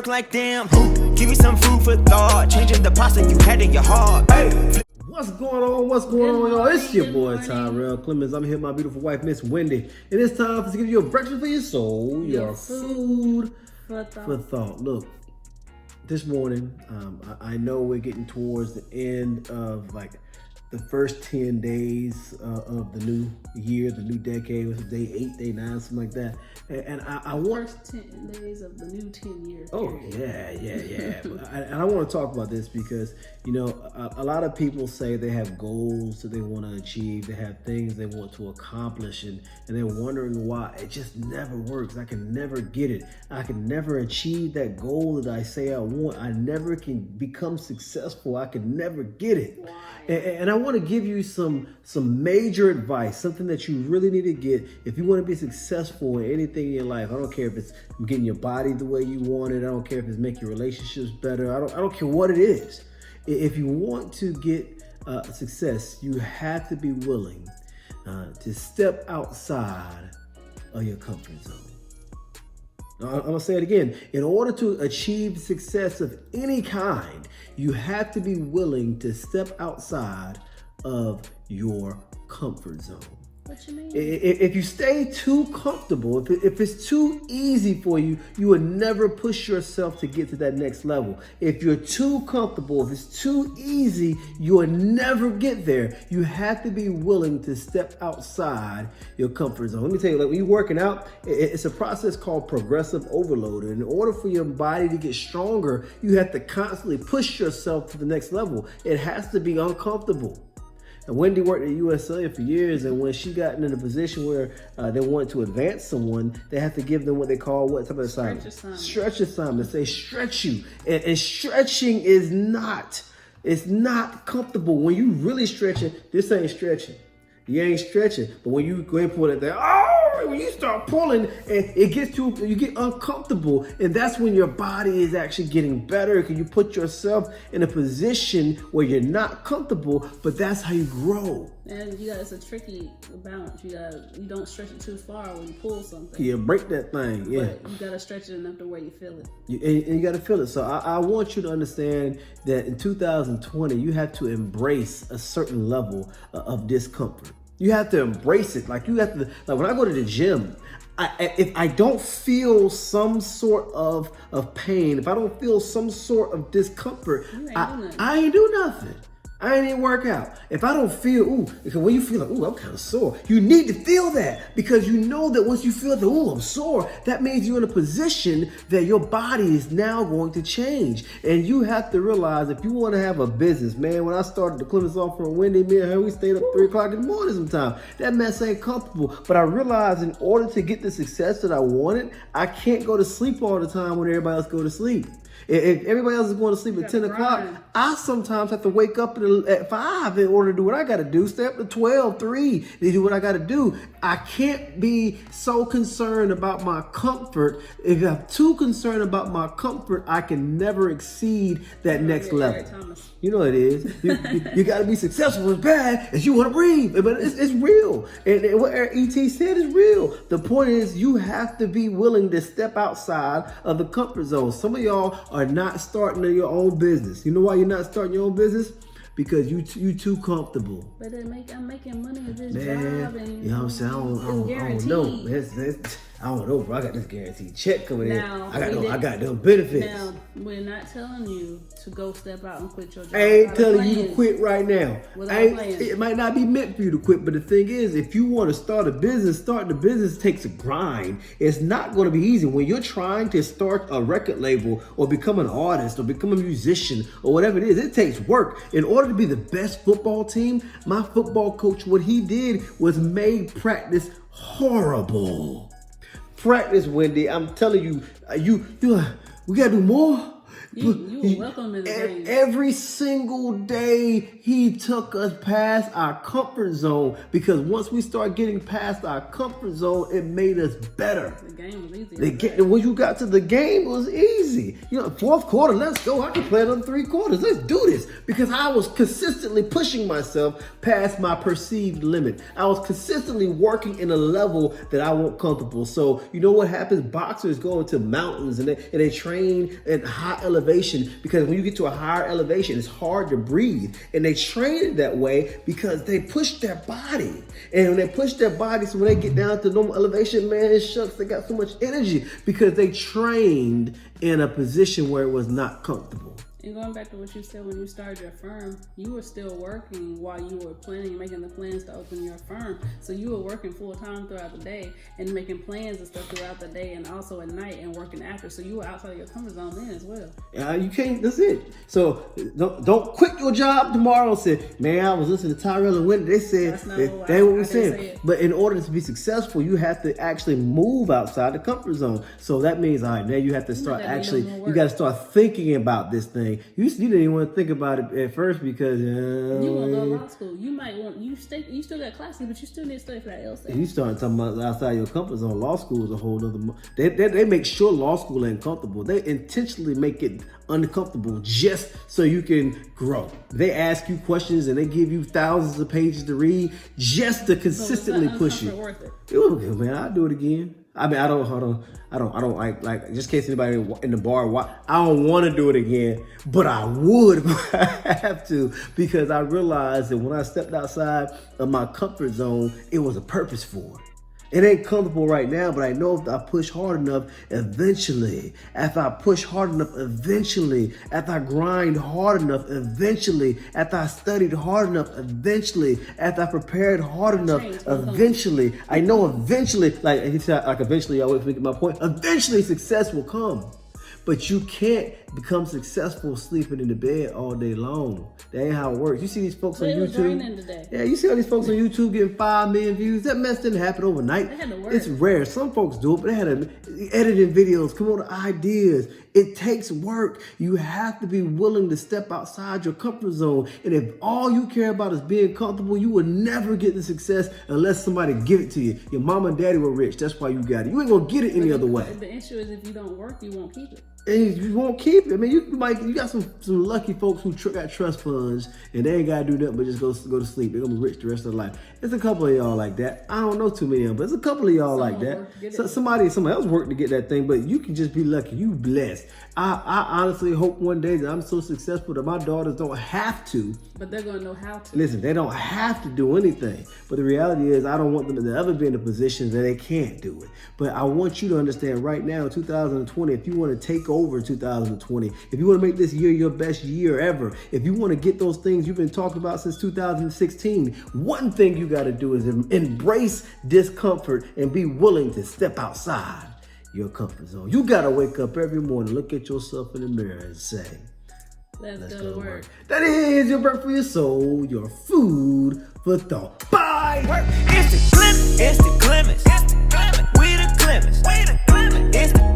like damn. Give me some food for thought. Changing the pasta you had in your heart. Hey. What's going on? What's going on, y'all? It's your boy Tyrell Clemens. I'm here with my beautiful wife, Miss Wendy. And it's time to give you a breakfast for your soul, your food for thought. Look, this morning, I know we're getting towards the end of like the first 10 days of the new year, the new decade. Was it day 8, day 9, something like that. And I want first 10 days of the new 10 years. Oh yeah. And I want to talk about this because a lot of people say they have goals that they want to achieve. They have things they want to accomplish, and they're wondering why it just never works. I can never get it. I can never achieve that goal that I say I want. I never can become successful. I can never get it. Why? And I want to give you some major advice, something that you really need to get if you want to be successful in anything in your life. I don't care if it's getting your body the way you want it. I don't care if it's making your relationships better. I don't care what it is. If you want to get success, you have to be willing to step outside of your comfort zone. I'm gonna say it again. In order to achieve success of any kind, you have to be willing to step outside of your comfort zone. What you mean? If you stay too comfortable, if it's too easy for you, you will never push yourself to get to that next level. If you're too comfortable, if it's too easy, you will never get there. You have to be willing to step outside your comfort zone. Let me tell you, like when you're working out, it's a process called progressive overload. And in order for your body to get stronger, you have to constantly push yourself to the next level. It has to be uncomfortable. And Wendy worked at USA for years, and when she got in a position where they wanted to advance someone, they have to give them what they call what type of assignment? Stretch assignment. They stretch you, and stretching is not comfortable. When you really stretching, this ain't stretching. You ain't stretching, but when you go and pull it there, when you start pulling, and you get uncomfortable, and that's when your body is actually getting better because you put yourself in a position where you're not comfortable, but that's how you grow. And it's a tricky balance. You don't stretch it too far when you pull something. Yeah, break that thing. Yeah, but you gotta stretch it enough to where you feel it. And you gotta feel it. So I want you to understand that in 2020, you have to embrace a certain level of discomfort. You have to embrace it. Like when I go to the gym, if I don't feel some sort of pain, if I don't feel some sort of discomfort, I ain't do nothing. I ain't even work out. If I don't feel, because when you feel like, I'm kind of sore, you need to feel that because you know that once you feel the, I'm sore, that means you're in a position that your body is now going to change. And you have to realize if you want to have a business, man, when I started the Clemens Law Firm, Wendy, me and her, we stayed up 3 o'clock in the morning sometimes. That mess ain't comfortable. But I realized in order to get the success that I wanted, I can't go to sleep all the time when everybody else go to sleep. If everybody else is going to sleep at 10 o'clock, I sometimes have to wake up at 5 in order to do what I got to do. Stay up to 12, 3 to do what I got to do. I can't be so concerned about my comfort. If I'm too concerned about my comfort, I can never exceed that next level. You know it is. You got to be successful as bad as you want to breathe. But it's real. And what E.T. said is real. The point is you have to be willing to step outside of the comfort zone. Some of y'all are not starting your own business. You know why you're not starting your own business? Because you too comfortable. But I'm making money at this job, and you know what I'm saying? I don't know. I don't know, bro. I got this guaranteed check coming in. I got them benefits. Now, we're not telling you to go step out and quit your job. I ain't telling you to quit right now. It might not be meant for you to quit, but the thing is, if you want to start a business, starting a business takes a grind. It's not going to be easy. When you're trying to start a record label or become an artist or become a musician or whatever it is, it takes work. In order to be the best football team, my football coach, what he did was made practice horrible. Practice, Wendy. I'm telling you, we gotta do more. You were welcome in the game. Every single day he took us past our comfort zone, because once we start getting past our comfort zone, it made us better. The game was easy. When you got to the game, it was easy. Fourth quarter, let's go. I can play another 3 quarters. Let's do this. Because I was consistently pushing myself past my perceived limit. I was consistently working in a level that I wasn't comfortable. So you know what happens? Boxers go into mountains and they train at high elevation, because when you get to a higher elevation, it's hard to breathe. And they train it that way because they push their body. And when they push their body, so when they get down to normal elevation, man, shucks, they got so much energy because they trained in a position where it was not comfortable. And going back to what you said when you started your firm, you were still working while you were planning and making the plans to open your firm. So you were working full time throughout the day and making plans and stuff throughout the day, and also at night and working after. So you were outside of your comfort zone then as well. You can't. That's it. So don't quit your job tomorrow and say, "Man, I was listening to Tyrell and Wendy. They said they what we saying." But in order to be successful, you have to actually move outside the comfort zone. So that means, all right, now you have to start you got to start thinking about this thing. You didn't even want to think about it at first because you want to go to law school. You might want you still got classes, but you still need to study for that LSAT. You start talking about outside your comfort zone. Law school is a whole other. They make sure law school ain't comfortable. They intentionally make it uncomfortable just so you can grow. They ask you questions and they give you thousands of pages to read just to consistently push you. Worth it. It was good, man. I'll do it again. I mean, I don't like just in case anybody in the bar, I don't want to do it again, but I would if I have to, because I realized that when I stepped outside of my comfort zone, it was a purpose for it. It ain't comfortable right now, but I know if I push hard enough, eventually, after I push hard enough, eventually, after I grind hard enough, eventually, after I studied hard enough, eventually, after I prepared hard enough, eventually, I know eventually, like eventually, I always make my point, eventually success will come. But you can't become successful sleeping in the bed all day long. That ain't how it works. You see these folks on YouTube. Yeah, you see all these folks on YouTube getting 5 million views. That mess didn't happen overnight. They had to work. It's rare. Some folks do it, but they had to editing videos, come on with ideas. It takes work. You have to be willing to step outside your comfort zone. And if all you care about is being comfortable, you will never get the success unless somebody give it to you. Your mama and daddy were rich. That's why you got it. You ain't gonna get it any other way. The issue is if you don't work, you won't keep it. And you won't keep it. I mean, you got some lucky folks who got trust funds and they ain't gotta do nothing but just go to sleep. They're gonna be rich the rest of their life. There's a couple of y'all like that. I don't know too many of them, but there's a couple of y'all like that. So somebody else worked to get that thing, but you can just be lucky. You blessed. I honestly hope one day that I'm so successful that my daughters don't have to. But they're gonna know how to. Listen, they don't have to do anything. But the reality is I don't want them to ever be in a position that they can't do it. But I want you to understand right now, 2020, if you want to take over 2020, if you want to make this year your best year ever, if you want to get those things you've been talking about since 2016, one thing you got to do is embrace discomfort and be willing to step outside your comfort zone. You got to wake up every morning, look at yourself in the mirror and say, Let's go to work. That is your breath for your soul, your food for thought. Bye! It's the Clemens. It's the Clemens. We the Clemens. It's the